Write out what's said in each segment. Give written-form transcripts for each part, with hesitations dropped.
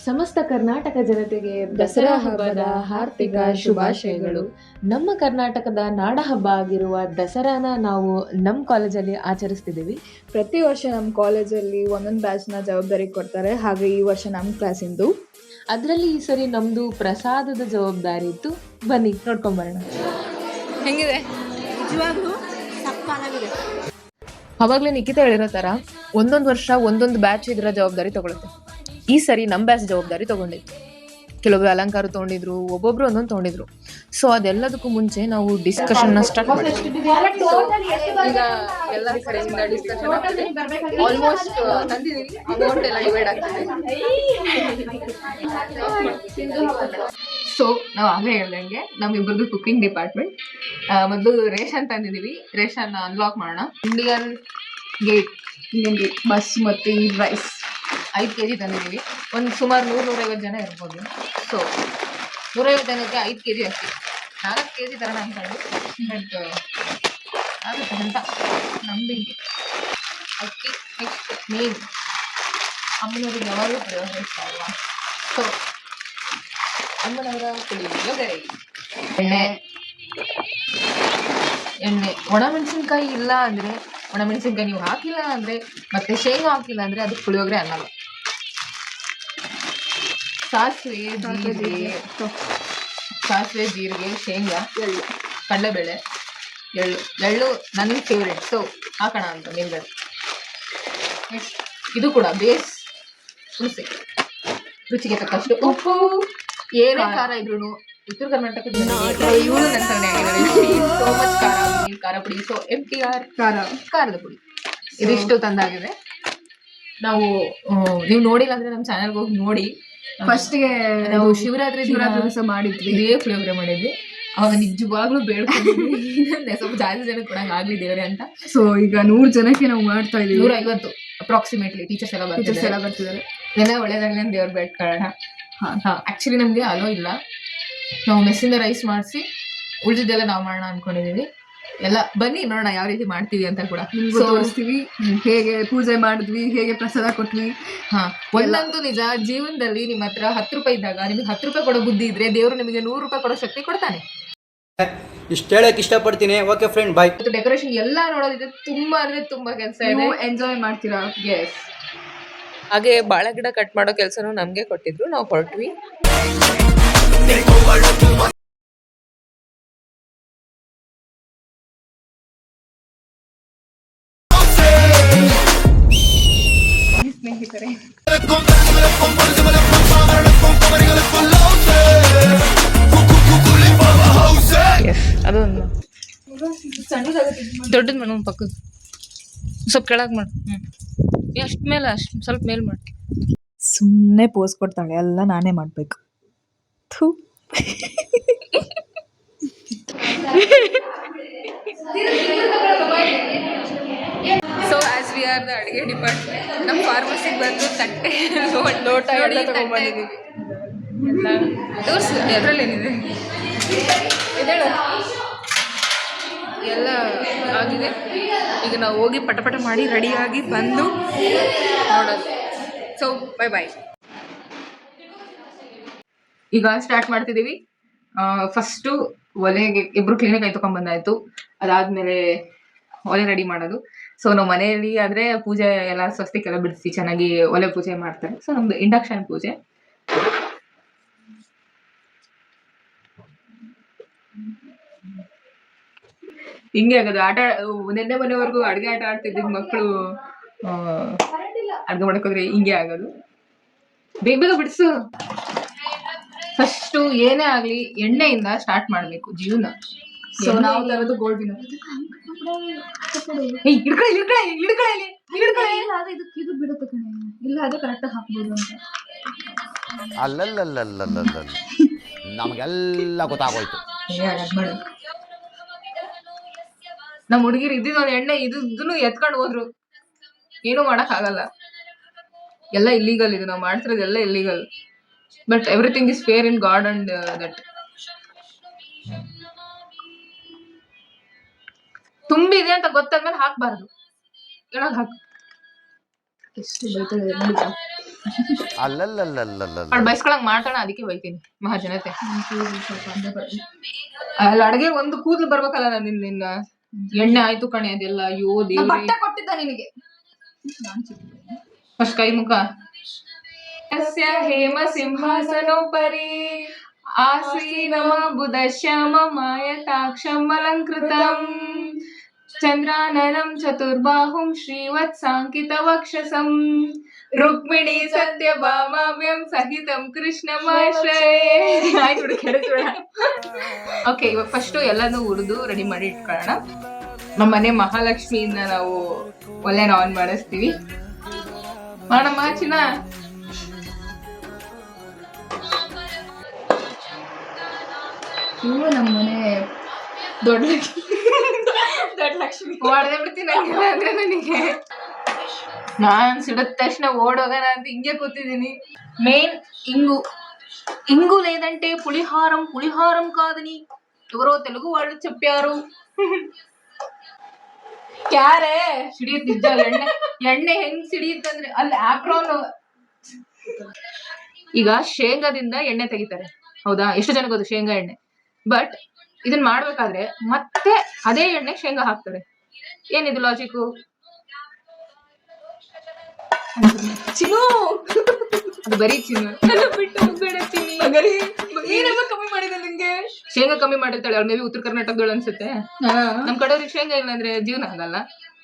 ಸಮಸ್ತ ಕರ್ನಾಟಕ ಜನತೆಗೆ ದಸರಾ ಹಬ್ಬದ ಹಾರ್ದಿಕ ಶುಭಾಶಯಗಳು. ನಮ್ಮ ಕರ್ನಾಟಕದ ನಾಡಹಬ್ಬ ಆಗಿರುವ ದಸರಾನ ನಾವು ನಮ್ಮ ಕಾಲೇಜಲ್ಲಿ ಆಚರಿಸ್ತಿದ್ದೀವಿ. ಪ್ರತಿ ವರ್ಷ ನಮ್ಮ ಕಾಲೇಜಲ್ಲಿ ಒಂದೊಂದು ಬ್ಯಾಚ್ನ ಜವಾಬ್ದಾರಿ ಕೊಡ್ತಾರೆ. ಹಾಗೆ ಈ ವರ್ಷ ನಮ್ಮ ಕ್ಲಾಸಿಂದು. ಅದರಲ್ಲಿ ಈ ಸರಿ ನಮ್ಮದು ಪ್ರಸಾದದ ಜವಾಬ್ದಾರಿ ಇತ್ತು. ಬನ್ನಿ ನೋಡ್ಕೊಂಬರೋಣ. ಹೆಂಗಿದೆ? ನಿಜವಾಗ್ಲೂ ಸಕ್ಕತ್ತಾಗಿದೆ. ಅವಾಗಲೇ ನಿಖಿತಾ ಹೇಳಿರೋ ಥರ ಒಂದೊಂದು ವರ್ಷ ಒಂದೊಂದು ಬ್ಯಾಚ್ ಇದರ ಜವಾಬ್ದಾರಿ ತಗೊಳುತ್ತೆ. ಈ ಸರಿ ನಮ್ಮ ಬ್ಯಾಚ್ ಜವಾಬ್ದಾರಿ ತಗೊಂಡಿತ್ತು. ಕೆಲವೊಬ್ರು ಅಲಂಕಾರ ತೊಗೊಂಡಿದ್ರು, ಒಬ್ಬೊಬ್ರು ಒಂದೊಂದು ತೊಗೊಂಡಿದ್ರು. ಸೊ ಅದೆಲ್ಲದಕ್ಕೂ ಮುಂಚೆ ನಾವು ಡಿಸ್ಕಷನ್ನ ಸ್ಟಾರ್ಟ್ ಮಾಡಿದ್ವಿ. ಈಗ ಎಲ್ಲರ ಕಡೆಯಿಂದ ಡಿಸ್ಕಷನ್ ಆಲ್ಮೋಸ್ಟ್ ತಂದಿದ್ದೀವಿ. ಅಮೌಂಟ್ ಎಲ್ಲ ಡಿವೈಡ್ ಆಗ್ತದೆ. ಸೊ ನಾವು ಆಗಲೇ ಹೇಳ್ದಂಗೆ ನಮ್ಮಿಬ್ಬರದು ಕುಕಿಂಗ್ ಡಿಪಾರ್ಟ್ಮೆಂಟ್. ಮೊದಲು ರೇಷನ್ ತಂದಿದ್ದೀವಿ. ರೇಷನ್ ಅನ್ಲಾಕ್ ಮಾಡೋಣ. Indian gate basmati rice 5 kg ತಂದಿದ್ದೀವಿ. ಒಂದು ಸುಮಾರು 100-150 ಜನ ಇರ್ಬೋದು. ಸೊ 150 ಜನಕ್ಕೆ 5 kg ಅಕ್ಕಿ, 4 kg ತರೋಣ ಅಂದ್ಕೊಂಡು. ಬಟ್ ಆಗುತ್ತೆ ಅಂತ ನಂಬಿಕೆ. ಅಕ್ಕಿ ನೆಕ್ಸ್ಟ್ ಮೇನ್ ಅಮ್ಮನವ್ರಿಗೆ ಯಾವಾಗಲೂ ಪುಳಿಯೋಗರೆ ಇಷ್ಟ ಅಲ್ವಾ? ಸೊ ಅಮ್ಮನವರ ಪುಳಿಯೋಗರೆ. ಎಣ್ಣೆ ಒಣಮೆಣಸಿನ್ಕಾಯಿ ಇಲ್ಲ ಅಂದರೆ, ಒಣಮೆಣಸಿನ್ಕಾಯಿ ನೀವು ಹಾಕಿಲ್ಲ ಅಂದರೆ, ಮತ್ತೆ ಶೇಂಗಾ ಹಾಕಿಲ್ಲ ಅಂದರೆ ಅದು ಪುಳಿಯೋಗರೆ ಅನ್ನಲ್ಲ. ಸಾಸಿವೆ, ಜೀರಿಗೆ, ಶೇಂಗಾ, ಕಡಲೆಬೇಳೆ, ಎಳ್ಳು ನನಗೆ ಫೇವ್ರೇಟ್. ಸೊ ಹಾಕೋಣ ಅಂತ ಮೇಲ್ಗಡೆ. ಇದು ಕೂಡ ಬೇಸ್ ಹುಣಸೆ, ರುಚಿಗೆ ತಕ್ಕಷ್ಟು ಉಪ್ಪು. ಏನೇ ಖಾರ ಇದ್ರು ಉತ್ತರ ಕರ್ನಾಟಕದ ಇವರು ನನ್ನ ಸೋ ಮಚ್ ಖಾರ ಪುಡಿ. ಸೊ MTR ಖಾರದ ಪುಡಿ ಇದಿಷ್ಟು ತಂದಾಗಿದೆ. ನಾವು ನೀವು ನೋಡಿಲ್ಲ ಅಂದ್ರೆ ನಮ್ಮ ಚಾನಲ್ಗೆ ಹೋಗಿ ನೋಡಿ. ಫಸ್ಟ್ಗೆ ನಾವು ಶಿವರಾತ್ರಿ ದಿವಸ ಮಾಡಿದ್ವಿ, ಇದೇ ಪುಳಿಯೋಗರೆ ಮಾಡಿದ್ವಿ. ಅವಾಗ ನಿಜವಾಗ್ಲೂ ಬೇಡ್ಕೊಂಡಿದ್ವಿ ಸ್ವಲ್ಪ ಜಾಸ್ತಿ ಜನ ಕೊಡಂಗೆ ಆಗ್ಲಿ ದೇವ್ರೆ ಅಂತ. ಸೊ ಈಗ 100 ಜನಕ್ಕೆ ನಾವು ಮಾಡ್ತಾ ಇದೀವಿ. 150 ಅಪ್ರಾಕ್ಸಿಮೇಟ್ಲಿ. ಟೀಚರ್ಸ್ ಎಲ್ಲ ಬರ್ತಿದ್ದಾರೆ. ಎಲ್ಲ ಒಳ್ಳೇದಾಗಲಿ ಅಂತ ದೇವ್ರ ಬೇಡ್ಕೊಳ್ಳೋಣ. ಆಕ್ಚುಲಿ ನಮ್ಗೆ ಅಲೋ ಇಲ್ಲ. ನಾವು ಮೆಸ್ಸಿಂದ ರೈಸ್ ಮಾಡಿಸಿ ಉಳಿದಿದ್ದೆಲ್ಲ ನಾವು ಮಾಡೋಣ ಅನ್ಕೊಂಡಿದೀವಿ. ಎಲ್ಲ ಬನ್ನಿ ನೋಡೋಣ ಯಾವ ರೀತಿ ಮಾಡ್ತೀವಿ ಅಂತ ಕೂಡ ತೋರಿಸ್ತೀವಿ. ಹೇಗೆ ಪೂಜೆ ಮಾಡಿದ್ವಿ, ಹೇಗೆ ಪ್ರಸಾದ ಕೊಟ್ವಿ. ಒಂದಂತೂ ನಿಜ, ಜೀವನದಲ್ಲಿ ನಿಮ್ಮ ಹತ್ರ 10 ರೂಪಾಯಿ ಇದ್ದಾಗ ನಿಮಗೆ 10 ರೂಪಾಯಿ ಕೊಡೋ ಬುದ್ಧಿ ಇದ್ರೆ ದೇವರು ನಿಮಗೆ 100 ರೂಪಾಯಿ ಕೊಡೋ ಶಕ್ತಿ ಕೊಡ್ತಾನೆ. ಇಷ್ಟು ಹೇಳಕ್ ಇಷ್ಟಪಡ್ತೀನಿ. ಓಕೆ ಫ್ರೆಂಡ್, ಬಾಯ್. ಡೆಕೋರೇಷನ್ ಎಲ್ಲ ನೋಡೋದಿದೆ. ತುಂಬಾ ಅಂದ್ರೆ ತುಂಬಾ ಕೆಲಸ ಇದೆ. ಎಂಜಾಯ್ ಮಾಡ್ತೀರಾ? ಎಸ್. ಹಾಗೆ ಬಾಳೆ ಗಿಡ ಕಟ್ ಮಾಡೋ ಕೆಲಸನೂ ನಮ್ಗೆ ಕೊಟ್ಟಿದ್ರು. ನಾವು ಹೊರಟ್ವಿ. ಸ್ನೇಹಿತರೆ, ಅದೊಂದು ದೊಡ್ಡದು ಮಾಡು, ಪಕ್ಕದ ಸ್ವಲ್ಪ ಕೆಳಗೆ ಮಾಡು. ಅಷ್ಟು ಮೇಲೆ, ಅಷ್ಟು ಸ್ವಲ್ಪ ಮೇಲೆ ಮಾಡಿ. ಸುಮ್ಮನೆ ಪೋಸ್ ಕೊಡ್ತಾಳೆ, ಎಲ್ಲ ನಾನೇ ಮಾಡ್ಬೇಕು. So as we are the ಅಡುಗೆ ಡಿಪಾರ್ಟ್ಮೆಂಟ್, ನಮ್ಮ ಫಾರ್ಮಸಿಗೆ ಬಂದು ತಟ್ಟೆ, ಲೋಟ ಎಲ್ಲ ತಗೊಂಡ್ಬಂದಿದ್ದೀವಿ. ಎಲ್ಲ ತೋರಿಸು, ಅದರಲ್ಲೇನಿದೆ ಎಲ್ಲ ಆಗಿದೆ. ಈಗ ನಾವು ಹೋಗಿ ಪಟ ಮಾಡಿ ರೆಡಿಯಾಗಿ ಬಂದು ನೋಡೋದು. So bye. ಈಗ ಸ್ಟಾರ್ಟ್ ಮಾಡ್ತಿದ್ದೀವಿ. ಫಸ್ಟು ಒಲೆಗೆ ಇಬ್ರು ಕ್ಲೀನಾಗಿ ಕೈ ತಗೊಂಡ್ಬಂದಾಯ್ತು. ಅದಾದ್ಮೇಲೆ ಒಲೆ ರೆಡಿ ಮಾಡೋದು. ಸೊ ನಾವು ಮನೆಯಲ್ಲಿ ಆದ್ರೆ ಪೂಜೆ ಎಲ್ಲ ಸ್ವಸ್ತಿಕೆಲ್ಲ ಬಿಡಿಸಿ ಚೆನ್ನಾಗಿ ಒಲೆ ಪೂಜೆ ಮಾಡ್ತಾರೆ. ಸೊ ನಮ್ದು ಇಂಡಕ್ಷನ್ ಪೂಜೆ. ಹಿಂಗೆ ಆಗೋದು. ನೆನ್ನೆ ಮನೆವರೆಗೂ ಅಡುಗೆ ಆಟ ಆಡ್ತಿದ್ದ ಮಕ್ಕಳು ಅಡುಗೆ ಮಾಡಕ್ಕೋದ್ರೆ ಹಿಂಗೆ ಆಗೋದು. ಬೇಗ ಬಿಡಿಸು. ಫಸ್ಟು ಏನೇ ಆಗ್ಲಿ ಎಣ್ಣೆಯಿಂದ ಸ್ಟಾರ್ಟ್ ಮಾಡ್ಬೇಕು ಜೀವನ. ಸೊ ನಾವು ತರೋದು ಗೋಲ್ಡ್ ವಿನ್. ಇದು ಬಿಡುತ್ತೆ ಕಣೆ, ಇಲ್ಲ ಅದು ಕರೆಕ್ಟ್ ಹಾಕ್ಬೋದು ಅಂತ. ಅಲ್ಲಲ್ಲಲ್ಲಲ್ಲಲ್ಲ ನಮಗೆಲ್ಲ ಗೊತ್ತಾಗೋಯ್ತು. ನಮ್ಮ ಹುಡುಗಿರು ಇದ್ದಿದ್ದು ಎಣ್ಣೆ ಇದನ್ನು ಎತ್ಕೊಂಡು ಹೋದ್ರು. ಏನೂ ಮಾಡಕ್ ಆಗಲ್ಲ. ಎಲ್ಲ ಇಲ್ಲೀಗಲ್. ಇದು ನಾವು ಮಾಡ್ತಿರೋದು ಎಲ್ಲ illegal. But everything is fair in god and that. ತುಂಬಿದೆ ಅಂತ ಗೊತ್ತಾದ್ಮೇಲೆ ಹಾಕ್ಬಾರ್ದು. ಕೆಳಗೆ ಹಾಕು. ಎಷ್ಟು ಬೈತದೆ ನೋಡಿ. ಅಲ್ಲಲ್ಲಲ್ಲಲ್ಲಲ್ಲ ಅವ್ಳು ಬೈಸ್ಕೊಳಂಗ್ ಮಾಡ್ತಾಳ, ಅದಕ್ಕೆ ಬೈತೀನಿ ಮಹಾಜನತೆ. ಅಲ್ಲ ಅಡ್ಗೆ ಒಂದು ಕೂದಲು ಬರ್ಬೇಕಲ್ಲ ನಿನ್ನ ಎಣ್ಣೆ ಆಯ್ತು ಕಣೆ ಅದೆಲ್ಲ. ಅಯ್ಯೋ ದೇವ್ರೇ, ಬಟ್ಟೆ ಕೊಟ್ಟಿದ್ದ ನಿನಗೆ. ಫಸ್ಟ್ ಕೈ ಮುಖ. ಯಸ್ಯ ಹೇಮ ಸಿಂಹಾಸನೋಪರಿ ಆಸೀನಮ ಬುಧ ಶ್ಯಾಮ ಮಾಯತಾಕ್ಷಂ ಅಲಂಕೃತಂ ಚಂದ್ರಾನನಂ ಚತುರ್ಬಾಹುಂ ಶ್ರೀವತ್ಸಾಂಕಿತ ವಕ್ಷಸಂ ರುಕ್ಮಿಣಿ ಸತ್ಯಭಾಮಾವ್ಯಂ ಸಹಿತಂ ಕೃಷ್ಣಮಾಶ್ರಯೇ. ಆಯ್ತು ಬಿಡು, ಕೆಡಿಸ್ಬೇಡ. ಓಕೆ, ಇವಾಗ ಫಸ್ಟ್ ಎಲ್ಲಾನು ಹುರಿದು ರೆಡಿ ಮಾಡಿ ಇಟ್ಕೊಳ್ಳೋಣ. ನಮ್ಮ ಮನೆ ಮಹಾಲಕ್ಷ್ಮಿಯಿಂದ ನಾವು ಒಲೆನ ಆನ್ ಮಾಡಿಸ್ತೀವಿ. ಮಾಡಮ್ಮ ಚಿನ್ನ. ಇವು ನಮ್ಮನೆ ದೊಡ್ಡ ಲಕ್ಷ್ಮಿ ಹೊಡೆದೇ ಬಿಡ್ತೀನಿ ಅಂದ್ರೆ ನನಗೆ. ನಾನ್ ಸಿಡಿದ ತಕ್ಷಣ ಓಡೋಗೋಣ ಅಂತ ಹಿಂಗೆ ಕೂತಿದ್ದೀನಿ. ಮೇನ್ ఇంగు లేదంటే పులిహారం కాదని ఎవరో తెలుగు వాళ్ళు చెప్పారు. ಕ್ಯಾರೆ ಸಿಡಿಯುತ್ತಿದ್ದ ಎಣ್ಣೆ ಹೆಂಗ್ ಸಿಡಿಯುತ್ತಂದ್ರೆ ಅಲ್ಲಿ ಆಪ್ರಾನ್. ಈಗ ಶೇಂಗಾದಿಂದ ಎಣ್ಣೆ ತೆಗಿತಾರೆ, ಹೌದಾ? ಎಷ್ಟು ಜನ ಗೊತ್ತು ಶೇಂಗಾ ಎಣ್ಣೆ? ಬಟ್ ಇದನ್ನ ಮಾಡ್ಬೇಕಾದ್ರೆ ಮತ್ತೆ ಅದೇ ಎಣ್ಣೆ ಶೇಂಗಾ ಹಾಕ್ತಾರೆ. ಏನಿದು ಲಾಜಿಕ್ಕು? ಚಿನ್ನು ಅದು ಬರೀ ಚಿನ್ನು. ಬಿಟ್ಟು ಹೋಗ್ಬೇಡ ಚಿನ್ನಿ. ಏನಮ್ಮ ಕಮ್ಮಿ ಮಾಡಿದೆ ನಿಂಗೆ? ಶೇಂಗಾ ಕಮ್ಮಿ ಮಾಡಿರ್ತಾಳೆ ಅವ್ಳು. ಮೇ ಬಿ ಉತ್ತರ ಕರ್ನಾಟಕದಳು ಅನ್ಸುತ್ತೆ. ನಮ್ ಕಡೆಯವ್ರಿಗೆ ಶೇಂಗಾ ಇಲ್ಲ ಅಂದ್ರೆ ಜೀವನ ಆಗಲ್ಲ,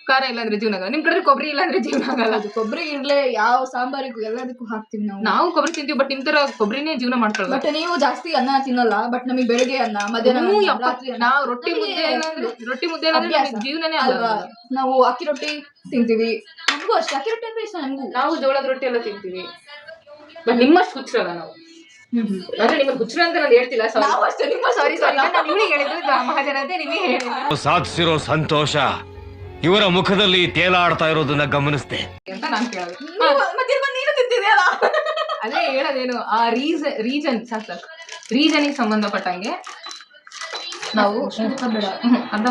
ಖಾರ ಇಲ್ಲ ಅಂದ್ರೆ ಜೀವನ ಆಗಲ್ಲ. ನಿಮ್ ಕಡೆ ಕೊಬ್ಬರಿ ಇಲ್ಲ ಅಂದ್ರೆ ಜೀವನ ಆಗಲ್ಲ. ಅದು ಕೊಬ್ಬರಿ ಇರ್ಲೆ ಯಾವ ಸಾಂಬಾರಿಗೂ ಎಲ್ಲದಕ್ಕೂ ಹಾಕ್ತಿವಿ ನಾವು ಕೊಬ್ಬರಿ ತಿಂತೀವಿ, ಬಟ್ ನಿಮ್ ತರ ಕೊಬ್ಬರಿನೇ ಜೀವನ ಮಾಡ್ಕೊಳ್ಳಲ್ಲ. ಬಟ್ ನೀವು ಜಾಸ್ತಿ ಅನ್ನ ತಿನ್ನಲ್ಲ, ಬಟ್ ನಮಗೆ ಬೆಳಿಗ್ಗೆ ಅನ್ನ, ಮಧ್ಯಾಹ್ನ ರಾತ್ರಿ ಅನ್ನ. ನಾವು ರೊಟ್ಟಿ ಮುದ್ದೆ ಏನಾದ್ರೆ ಜೀವನನೇ ಅಲ್ವಾ? ನಾವು ಅಕ್ಕಿ ರೊಟ್ಟಿ ತಿಂತೀವಿ, ನಮಗೂ ಅಷ್ಟೇ ಅಕ್ಕಿ ರೊಟ್ಟಿ ಅಂದ್ರೆ ಇಷ್ಟ ನಮಗೂ. ನಾವು ಜೋಳದ ರೊಟ್ಟಿ ಎಲ್ಲ ತಿಂತೀವಿ, ಬಟ್ ನಿಮ್ಮಷ್ಟು ಹುಚ್ಚರಲ್ಲ ನಾವು. ಅಂದ್ರೆ ನಿಮ್ಮದು ಹುಚ್ಚರ ಅಂತ ನಾನು ಹೇಳ್ತಿಲ್ಲ. ನಾವು ಅಷ್ಟೇ ನಿಮ್ಮ ಸಾರಿ ನಾನು ನಿಮಗೆ ಹೇಳಿದ್ದು ಮಹಾಜನತೆ, ನಿಮಗೆ ಹೇಳಿಲ್ಲ. ಸಾಧಿಸಿರೋ ಸಂತೋಷ ಇವರ ಮುಖದಲ್ಲಿ ತೇಲಾಡ್ತಾ ಇರೋದನ್ನ ಗಮನಿಸ್ದೆ ಅಂತ ನಾನು ಕೇಳೋದು. ನೀನು ತಿಂತಿದೆಯಲ್ಲ, ಅದೇ ಹೇಳೋದೇನು, ಆ ರೀಜನ್ ಸಾಕು ರೀಜನಿಗೆ ಸಂಬಂಧಪಟ್ಟಂಗೆ ನಾವು ಅರ್ಧ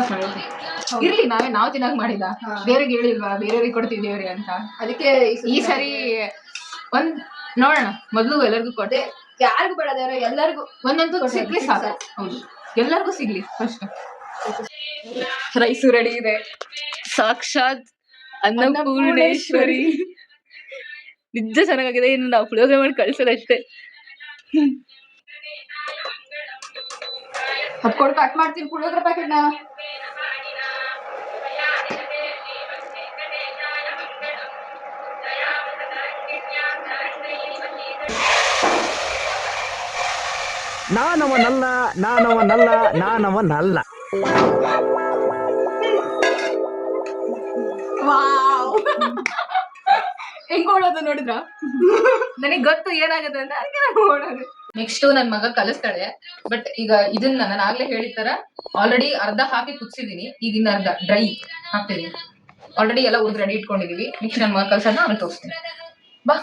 ಇರ್ಲಿ. ನಾವು ತಿನ್ನಾಗ ಮಾಡಿದ ಬೇರೆಗೆ ಹೇಳಿಲ್ವಾ, ಬೇರೆಯವ್ರಿಗೆ ಕೊಡ್ತೀವಿ ದೇವ್ರಿಗೆ ಅಂತ. ಅದಕ್ಕೆ ಈ ಸರಿ ಒಂದ್ ನೋಡೋಣ. ಮೊದ್ಲು ಎಲ್ಲರಿಗೂ ಕೊಟ್ಟೆ, ಯಾರಿಗೂ ಬೇಡ ದೇವ್ರ, ಎಲ್ಲರಿಗೂ ಒಂದೊಂದು ಸಿಗ್ಲಿ ಸಾಕು. ಹೌದು, ಎಲ್ಲರಿಗೂ ಸಿಗ್ಲಿ. ಫಸ್ಟ್ ರೈಸು ರೆಡಿ ಇದೆ. ಸಾಕ್ಷಾತ್ ಅನ್ನಪೂರ್ಣೇಶ್ವರಿ. ನಿಜ ಚೆನ್ನಾಗಿದೆ. ಇನ್ನು ನಾವು ಪುಳಿಯೋಗರೆ ಮಾಡಿ ಕಳ್ಸೋದಷ್ಟೇ. ಹತ್ಕೊಂಡು ಕಟ್ ಮಾಡ್ತೀನಿ ಪುಳಿಯೋಗರೆ ಪ್ಯಾಕೆಟ್ನ. ನಾನವನಲ್ಲ ಹೆಂಗ್ ಓಡೋದು ನೋಡಿದ್ರ? ನನಗೆ ಗೊತ್ತು ಏನಾಗುತ್ತೆ ಅಂತ, ಅದಕ್ಕೆ ನಾನು ಓಡೋದು. ನೆಕ್ಸ್ಟ್ ನನ್ ಮಗ ಕಲಿಸ್ತಾಳೆ. ಬಟ್ ಈಗ ಇದನ್ನ ನಾನು ಆಗ್ಲೇ ಹೇಳಿದ ಆಲ್ರೆಡಿ ಅರ್ಧ ಹಾಕಿ ಕುದಿಸಿದೀನಿ. ಈಗ ಇನ್ನ ಅರ್ಧ ಡ್ರೈ ಹಾಕ್ತಿದೀನಿ. ಆಲ್ರೆಡಿ ಎಲ್ಲ ಉರ್ದು ರೆಡಿ ಇಟ್ಕೊಂಡಿದೀವಿ. ನೆಕ್ಸ್ಟ್ ನನ್ ಮಗ ಕಲ್ಸೋದನ್ನ ಆಮೇಲೆ ತೋರಿಸ್ತೀನಿ. ಬಾ.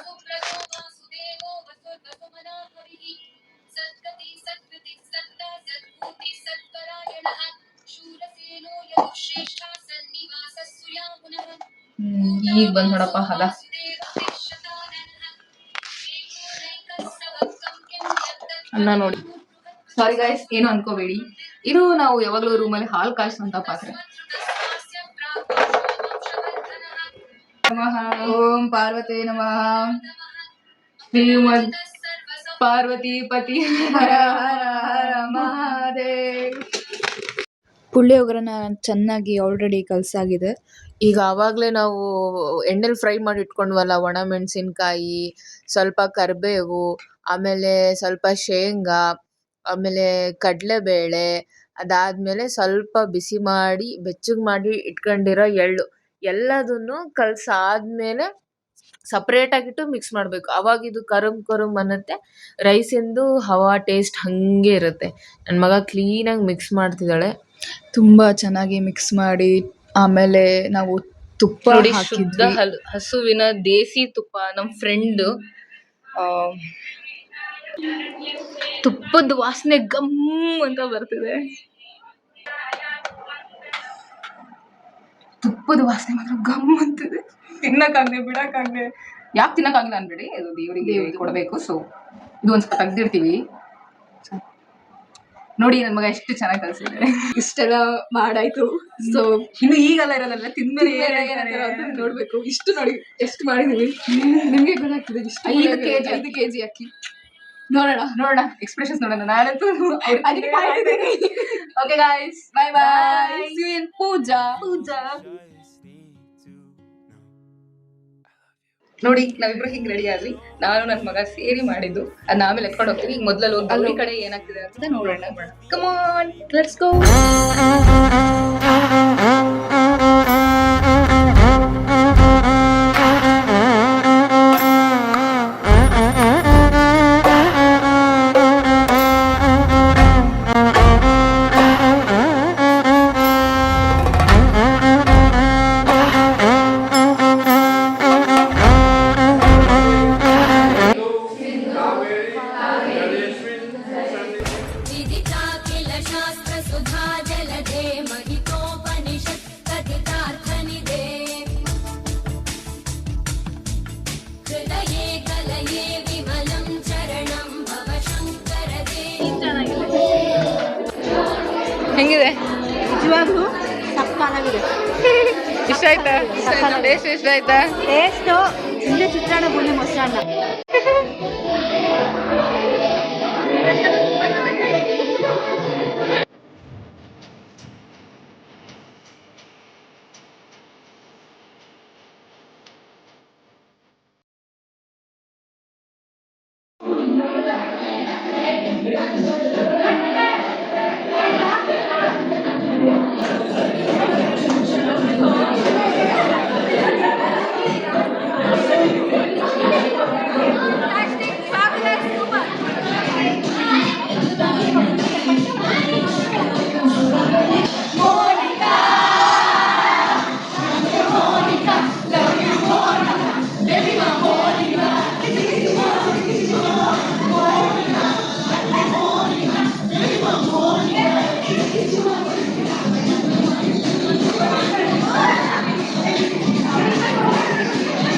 ಈಗ ಬಂದ್ ನೋಡಪ್ಪ ಹದ. ಅನ್ನ ನೋಡಿ. ಸಾರಿ ಗೈಸ್, ಏನು ಅನ್ಕೋಬೇಡಿ. ಇದು ನಾವು ಯಾವಾಗ್ಲೂ ರೂಮಲ್ಲಿ ಹಾಲ್ ಕಾಯಿಸುವಂತ ಪಾತ್ರೆ. ಓಂ ಪಾರ್ವತಿ ನಮಃ. ಶ್ರೀಮದ್ ಪಾರ್ವತಿ ಪತಿ ಹರ ಹರ ಹರ ಮಹಾದೇವ್. ಪುಳಿಯೋಗರೆನ ಚೆನ್ನಾಗಿ ಆಲ್ರೆಡಿ ಕಲಸಾಗಿದೆ. ಈಗ ಆವಾಗಲೇ ನಾವು ಎಣ್ಣೆಲಿ ಫ್ರೈ ಮಾಡಿ ಇಟ್ಕೊಂಡ್ವಲ್ಲ, ಒಣ ಮೆಣಸಿನ್ಕಾಯಿ, ಸ್ವಲ್ಪ ಕರಿಬೇವು, ಆಮೇಲೆ ಸ್ವಲ್ಪ ಶೇಂಗಾ, ಆಮೇಲೆ ಕಡಲೆಬೇಳೆ, ಅದಾದಮೇಲೆ ಸ್ವಲ್ಪ ಬಿಸಿ ಮಾಡಿ ಬೆಚ್ಚಗೆ ಮಾಡಿ ಇಟ್ಕೊಂಡಿರೋ ಎಳ್ಳು ಎಲ್ಲದನ್ನು ಕಲಸಾದ್ಮೇಲೆ ಸಪ್ರೇಟಾಗಿಟ್ಟು ಮಿಕ್ಸ್ ಮಾಡಬೇಕು. ಆವಾಗ ಇದು ಕರುಮ್ ಅನ್ನತ್ತೆ. ರೈಸಿಂದು ಹವಾ ಟೇಸ್ಟ್ ಹಾಗೆ ಇರುತ್ತೆ. ನನ್ನ ಮಗ ಕ್ಲೀನಾಗಿ ಮಿಕ್ಸ್ ಮಾಡ್ತಿದ್ದಾಳೆ. ತುಂಬ ಚೆನ್ನಾಗಿ ಮಿಕ್ಸ್ ಮಾಡಿ ಆಮೇಲೆ ನಾವು ತುಪ್ಪ ನೋಡಿ, ಶುದ್ಧ ಹಾಕಿದ್ವಿ. ಹಸುವಿನ ದೇಸಿ ತುಪ್ಪ. ನಮ್ಮ ಫ್ರೆಂಡ್ ತುಪ್ಪದ ವಾಸನೆ ಗಮ್ ಅಂತ ಬರ್ತಿದೆ. ತುಪ್ಪದ ವಾಸನೆ ಮಾತ್ರ ಗಮ್ ಅಂತಿದೆ. ತಿನ್ನಕ್ಕಾಗ್ದೆ ಬಿಡಕ್ಕಾಗ್ದೆ. ಯಾಕೆ ತಿನ್ನಕ್ಕಾಗಿಲ್ಲ ಅನ್ಬೇಡಿ, ಇದು ದೇವರಿಗೆ ಕೊಡಬೇಕು. ಸೊ ಇದು ಒಂದ್ ಸ್ವಲ್ಪ ತೆಗ್ದಿರ್ತೀವಿ. ನೋಡಿ ನನ್ ಮಗ ಎಷ್ಟು ಚೆನ್ನಾಗಿ ಕಲ್ಸಿದ್ದಾರೆ. ಇಷ್ಟೆಲ್ಲ ಮಾಡಾಯ್ತು. ಸೊ ಇನ್ನು ಈಗಲ್ಲ ಇರೋದಲ್ಲ, ತಿಂದ್ಮೇಲೆ ನೋಡ್ಬೇಕು. ಇಷ್ಟು ನೋಡಿ ಎಷ್ಟು ಮಾಡಿದೀವಿ, ನಿಮ್ಗೆ ಗೊತ್ತಾಗ್ತದೆ. ಇಷ್ಟು 5 kg ಅಕ್ಕಿ. ನೋಡೋಣ ಎಕ್ಸ್ಪ್ರೆಷನ್ಸ್ ನೋಡೋಣ. ನಾನಂತೂ ಅದಕ್ಕೆ ಕಾಯ್ತಿದ್ದೀನಿ. Okay guys, bye bye. See you in Puja. ನೋಡಿ ನಾವಿಬ್ರು ಹಿಂಗ್ ರೆಡಿ ಆದ್ವಿ. ನಾನು ನನ್ ಮಗ ಸೇರಿ ಮಾಡಿದ್ದು ಅದನ್ನ ಆಮೇಲೆ ಎತ್ಕೊಂಡು ಹೋಗ್ತೀವಿ. ಈಗ ಮೊದ್ಲಲ್ಲಿ ಹೋಗಿ ಅಲ್ಲಿ ಕಡೆ ಏನಾಗ್ತಿದೆ ಅಂತ ನೋಡೋಣ. Come on, let's go. ಹೆಂಗಿದೆ? ನಿಜವಾಗ್ಲೂ ಸಕ್ಕತ್ತಾಗಿದೆ. ಇಷ್ಟ ಆಯ್ತಾ? ಟೇಸ್ಟ್ ಇಷ್ಟ ಆಯ್ತಾ? ಟೇಸ್ಟು ಹಿಂದೆ ಚಿತ್ರಾನ್ನ ಬುಂದಿ ಮೊಸರನ್ನ.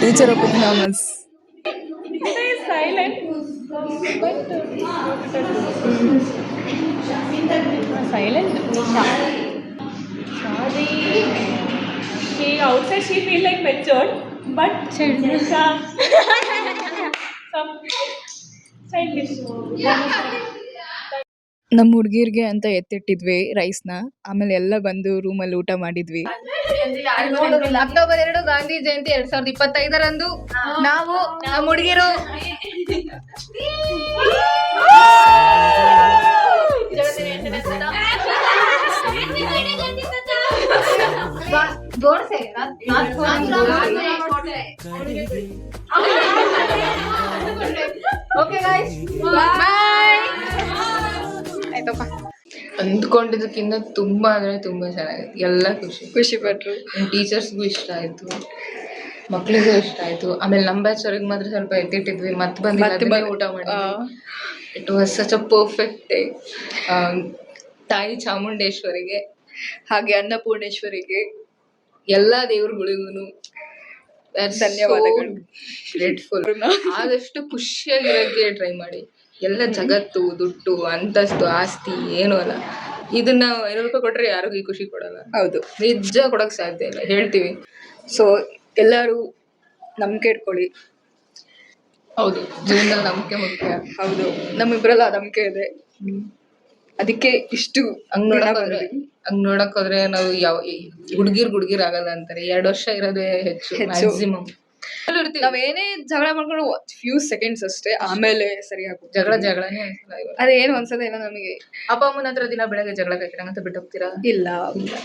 Teacher opening hours. Silent. She outside she feel like matured, but some childish. ನಮ್ಮ ಹುಡುಗಿರ್ಗೆ ಅಂತ ಎತ್ತಿಟ್ಟಿದ್ವಿ ರೈಸ್ನ. ಆಮೇಲೆ ಎಲ್ಲ ಬಂದು ರೂಮಲ್ಲಿ ಊಟ ಮಾಡಿದ್ವಿ. ಅಕ್ಟೋಬರ್ 2 ಗಾಂಧಿ ಜಯಂತಿ 2025ರಂದು ನಾವು ನಮ್ಮ ಹುಡುಗಿರು ಓಕೆ ಗಾಯ್ಸ್, ಬಾಯ್. ಆಯ್ತಪ್ಪ. ಅಂದ್ಕೊಂಡಿದ್ದಕ್ಕಿಂತ ತುಂಬಾ ಅಂದ್ರೆ ತುಂಬಾ ಚೆನ್ನಾಗಿತ್ತು. ಎಲ್ಲ ಖುಷಿ ಪಟ್ರು. ಟೀಚರ್ಸ್ಗೂ ಇಷ್ಟ ಆಯ್ತು, ಮಕ್ಳಿಗೂ ಇಷ್ಟ ಆಯ್ತು. ಆಮೇಲೆ ನಮ್ಮ ಬ್ಯಾಚ್ ಅವ್ರಿಗೆ ಮಾತ್ರ ಸ್ವಲ್ಪ ಎತ್ತಿಟ್ಟಿದ್ವಿ, ಮತ್ತೆ ಬಂದಿಲ್ಲ ಊಟ ಮಾಡಿದ್ವಿ. It was such a perfect day. ತಾಯಿ ಚಾಮುಂಡೇಶ್ವರಿಗೆ ಹಾಗೆ ಅನ್ನಪೂರ್ಣೇಶ್ವರಿಗೆ ಎಲ್ಲ ದೇವ್ರುಗಳಿಗೂ ಧನ್ಯವಾದಗಳು. ಗ್ರೇಟ್ಫುಲ್. ಆದಷ್ಟು ಖುಷಿಯಾಗಿರೋಕ್ಕೆ ಟ್ರೈ ಮಾಡಿ. ಎಲ್ಲ ಜಗತ್ತು, ದುಡ್ಡು, ಅಂತಸ್ತು, ಆಸ್ತಿ ಏನೂ ಅಲ್ಲ. ಇದನ್ನ 500 ರೂಪಾಯಿ ಕೊಟ್ರೆ ಯಾರಿಗೂ ಈ ಖುಷಿ ಕೊಡಲ್ಲ. ಹೌದು, ನಿಜ ಕೊಡಕ್ ಸಾಧ್ಯ ಇಲ್ಲ, ಹೇಳ್ತೀವಿ. ಸೊ ಎಲ್ಲರೂ ನಂಬಿಕೆ ಇಟ್ಕೊಳ್ಳಿ. ಹೌದು, ಜೀವನದಲ್ಲಿ ನಂಬಿಕೆ ಮುಖ್ಯ. ಹೌದು, ನಮ್ಮಿಬ್ರಲ್ಲ ನಂಬಿಕೆ ಇದೆ. ಅದಕ್ಕೆ ಇಷ್ಟು ಹಂಗ್ ನೋಡಕ್ ಹೋದ್ರೆ ನಾವು ಯಾವ ಹುಡ್ಗಿರ್ ಆಗಲ್ಲ ಅಂತಾರೆ. 2 ವರ್ಷ ಇರೋದೇ ಹೆಚ್ಚು ಮ್ಯಾಕ್ಸಿಮಮ್. ನಾವೇನೇ ಜಗಳ ಮಾಡ್ಕೊಂಡು ಫ್ಯೂ ಸೆಕೆಂಡ್ಸ್ ಅಷ್ಟೇ, ಆಮೇಲೆ ಸರಿಯಾಗಿ ಜಗಳನೇ ಅದೇನು ಅನ್ಸೋದೇ ಇಲ್ಲ ನಮಗೆ. ಅಪ್ಪ ಅಮ್ಮನ ಹತ್ರ ದಿನ ಬೆಳಗ್ಗೆ ಜಗಳ ಅಂತ ಬಿಟ್ಟು ಹೋಗ್ತೀರಾ? ಇಲ್ಲ,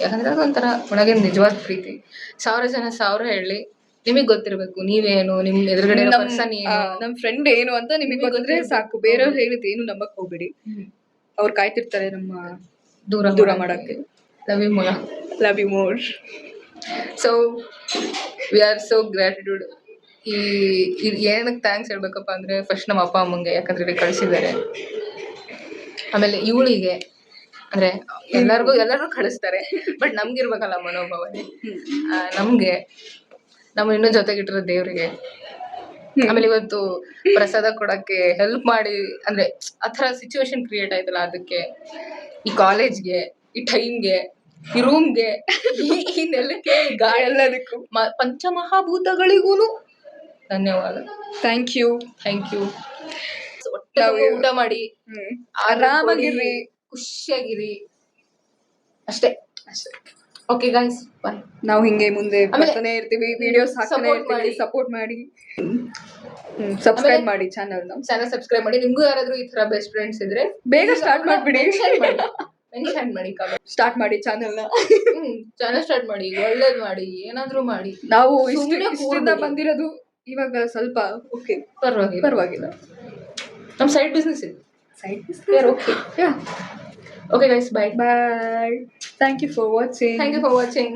ಯಾಕಂದ್ರೆ ಅದೊಂಥರ ಒಳಗೆ ನಿಜವಾದ ಪ್ರೀತಿ. 1000 ಜನ 1000 ಹೇಳಿ, ನಿಮಗ್ ಗೊತ್ತಿರ್ಬೇಕು ನೀವೇನು, ನಿಮ್ ಎದುರುಗಡೆ ಪರ್ಸನ್ ಏನು, ನಮ್ ಫ್ರೆಂಡ್ ಏನು ಅಂತ ನಿಮಗೆ ಗೊತ್ತಿದ್ರೆ ಸಾಕು. ಬೇರೆಯವ್ರು ಹೇಳಿದ್ ಏನು ನಂಬಕ್ ಹೋಗ್ಬೇಡಿ. ಅವ್ರು ಕಾಯ್ತಿರ್ತಾರೆ ನಮ್ಮ ದೂರ ಮಾಡಕ್ಕೆ. ಲವ್ ಯು ಮಗ, love you more. So we are so gratitude. ಏನಕ್ಕೆ ಥ್ಯಾಂಕ್ಸ್ ಹೇಳ್ಬೇಕಪ್ಪ ಅಂದ್ರೆ, ಫಸ್ಟ್ ನಮ್ಮ ಅಪ್ಪ ಅಮ್ಮಂಗೆ, ಯಾಕಂದ್ರೆ ಇಲ್ಲಿ ಕಳಿಸಿದ್ದಾರೆ. ಆಮೇಲೆ ಇವಳಿಗೆ ಅಂದ್ರೆ ಎಲ್ಲರಿಗೂ ಕಳಿಸ್ತಾರೆ, ಬಟ್ ನಮ್ಗಿರ್ಬೇಕಲ್ಲ ಮನೋಭಾವನೆ. ನಮ್ಗೆ ನಮ್ಮ ಇನ್ನೂ ಜೊತೆಗಿಟ್ಟಿರೋ ದೇವ್ರಿಗೆ ಆಮೇಲೆ ಇವತ್ತು ಪ್ರಸಾದ ಕೊಡಕ್ಕೆ ಹೆಲ್ಪ್ ಮಾಡಿ, ಅಂದ್ರೆ ಆ ಥರ ಸಿಚುವೇಶನ್ ಕ್ರಿಯೇಟ್ ಆಯ್ತಲ್ಲ, ಅದಕ್ಕೆ ಈ ಕಾಲೇಜ್ಗೆ, ಈ ಟೈಮ್ಗೆ, ಈ ರೂಮ್ಗೆ, ಈ ನೆಲಕ್ಕೆ, ಈ ಗಾಳಿ, ಎಲ್ಲದಕ್ಕೂ ಪಂಚಮಹಾಭೂತಗಳಿಗೂ ಧನ್ಯವಾದ. Thank you. ಒಟ್ಟೆ ಊಟ ಮಾಡಿ ಆರಾಮಾಗಿರ್ರಿ, ಖುಷಿಯಾಗಿರಿ ಅಷ್ಟೇ. Okay guys, bye. ನಾವು ಹಿಂಗೆ ಮುಂದೆ ಆಮೇಲೆ ಬರ್ತಾನೆ ಇರ್ತೀವಿ, ವಿಡಿಯೋಸ್ ಹಾಕ್ತಾನೆ support ಇರ್ತೀವಿ. ಮಾಡಿ. ಸಪೋರ್ಟ್ ಮಾಡಿ, ಸಬ್ಸ್ಕ್ರೈಬ್ ಮಾಡಿ ಚಾನಲ್. ಚಾನಲ್ ಸಬ್ಸ್ಕ್ರೈಬ್ ಮಾಡಿ. ನಿಮ್ಗೂ ಯಾರಾದ್ರೂ ಈ ತರ ಬೆಸ್ಟ್ ಫ್ರೆಂಡ್ಸ್ ಇದ್ರೆ ಬೇಗ ಸ್ಟಾರ್ಟ್ ಮಾಡ್ಬಿಡಿ. ಮೆನ್ಷನ್ ಮಾಡಿ, ಸ್ಟಾರ್ಟ್ ಮಾಡಿ ಚಾನಲ್ನ. ಚಾನಲ್ ಸ್ಟಾರ್ಟ್ ಮಾಡಿ, ಒಳ್ಳೇದ್ ಮಾಡಿ, ಏನಾದ್ರೂ ಮಾಡಿ. ನಾವು ಸುಮ್ನೆ ಇಷ್ಟರಿಂದ ಬಂದಿರೋದು ಇವಾಗ ಸ್ವಲ್ಪ ಓಕೆ, ಪರವಾಗಿಲ್ಲ. ನಮ್ ಸೈಡ್ ಬಿಸ್ನೆಸ್ ಇದೆ. Okay guys, bye. Bye. Thank you for watching. Thank you for watching.